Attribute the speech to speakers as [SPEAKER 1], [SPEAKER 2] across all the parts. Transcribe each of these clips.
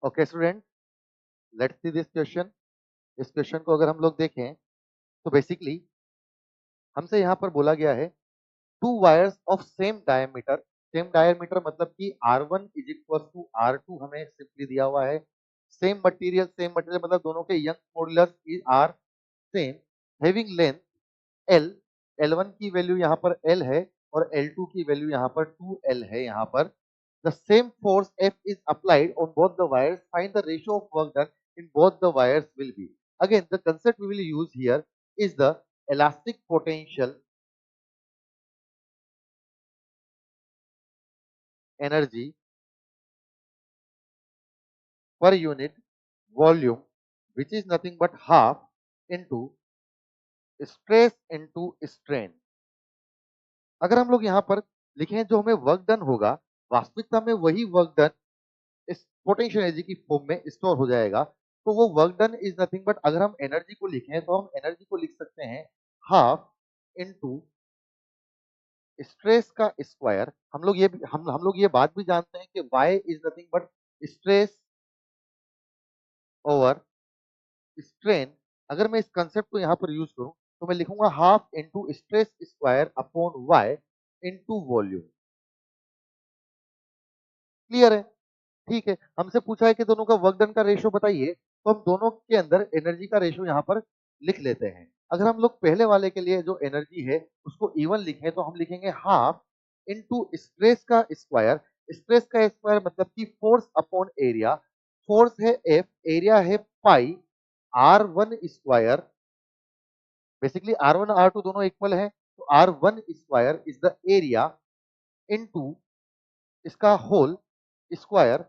[SPEAKER 1] Okay student, let's see this question. इस question को अगर हम लोग देखें तो बेसिकली हमसे यहाँ पर बोला गया है to wires of same diameter मतलब कि R1 is equal to R2 हमें सिंपली दिया हुआ है। सेम मटेरियल मतलब दोनों के Young modulus is are same, having length L, L1 की वैल्यू यहाँ पर L है और L2 की वैल्यू यहाँ पर 2L है। यहाँ पर the same force F is applied on both the wires. Find the ratio of work done in both the wires will be. Again, the concept we will use here is the elastic potential energy per unit volume, which is nothing but half into stress into strain. अगर हम लोग यहाँ पर लिखें जो हमें work done होगा, वास्तविकता में वही वर्क डन इस पोटेंशियल एनर्जी की फॉर्म में स्टोर हो जाएगा। तो वो work done is nothing but, अगर हम एनर्जी को लिखें तो हम एनर्जी को लिख सकते हैं हाफ इनटू स्ट्रेस का स्क्वायर। हम लोग ये बात भी जानते हैं कि y is nothing but stress over strain. अगर मैं इस कंसेप्ट को यहाँ पर यूज करूं तो मैं लिखूंगा half into stress square upon y into volume. Clear है? ठीक है, हमसे पूछा है कि दोनों का वर्क डन का रेशियो बताइए, तो हम दोनों के अंदर एनर्जी का रेशियो यहाँ पर लिख लेते हैं। अगर हम लोग पहले वाले के लिए जो एनर्जी है उसको इवन लिखें तो हम लिखेंगे हाफ इनटू स्ट्रेस का स्क्वायर। स्ट्रेस का स्क्वायर मतलब कि फोर्स अपॉन एरिया। फोर्स है एफ, एरिया है pi R one square. Basically R one R two दोनों इक्वल है, तो R one square is the area into इसका whole square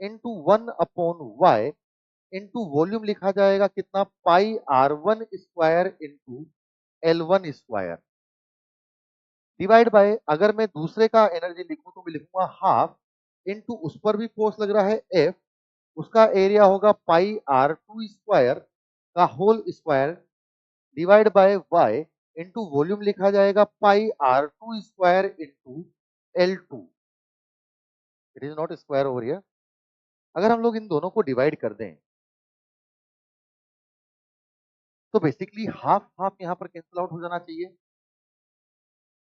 [SPEAKER 1] into one upon Y into volume लिखा जाएगा कितना, pi R one square into L one square divide by, अगर मैं दूसरे का एनर्जी लिखूं तो मैं लिखूंगा हाफ इनटू उस पर भी फोर्स लग रहा है एफ, उसका एरिया होगा पाई आर टू स्क्वायर का whole square divide by Y into volume लिखा जाएगा pi R two square into L two. It is not square over here. अगर हम लोग इन दोनों को डिवाइड कर दें तो बेसिकली हाफ हाफ यहाँ पर कैंसिल आउट हो जाना चाहिए,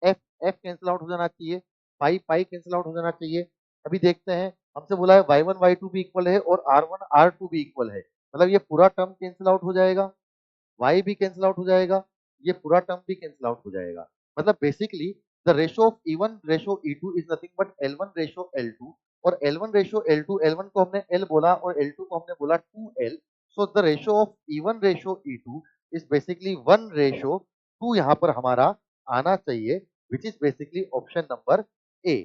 [SPEAKER 1] एफ एफ कैंसिल आउट हो जाना चाहिए, पाई पाई कैंसिल आउट हो जाना चाहिए। अभी देखते हैं, हमसे बोला है y1 y2 भी इक्वल है और r1 r2 भी इक्वल है, मतलब ये पूरा टर्म कैंसिल आउट हो जाएगा, y भी कैंसिल आउट हो जाएगा, ये पूरा टर्म भी कैंसिल आउट हो जाएगा। मतलब basically the ratio of E1 ratio E2 is nothing but L1 ratio L2, और L1 रेशियो L2, L1 को हमने L बोला और L2 को हमने बोला 2L। So the ratio of E1 ratio E2 is basically 1 ratio 2 यहाँ पर हमारा आना चाहिए, which is basically option number A.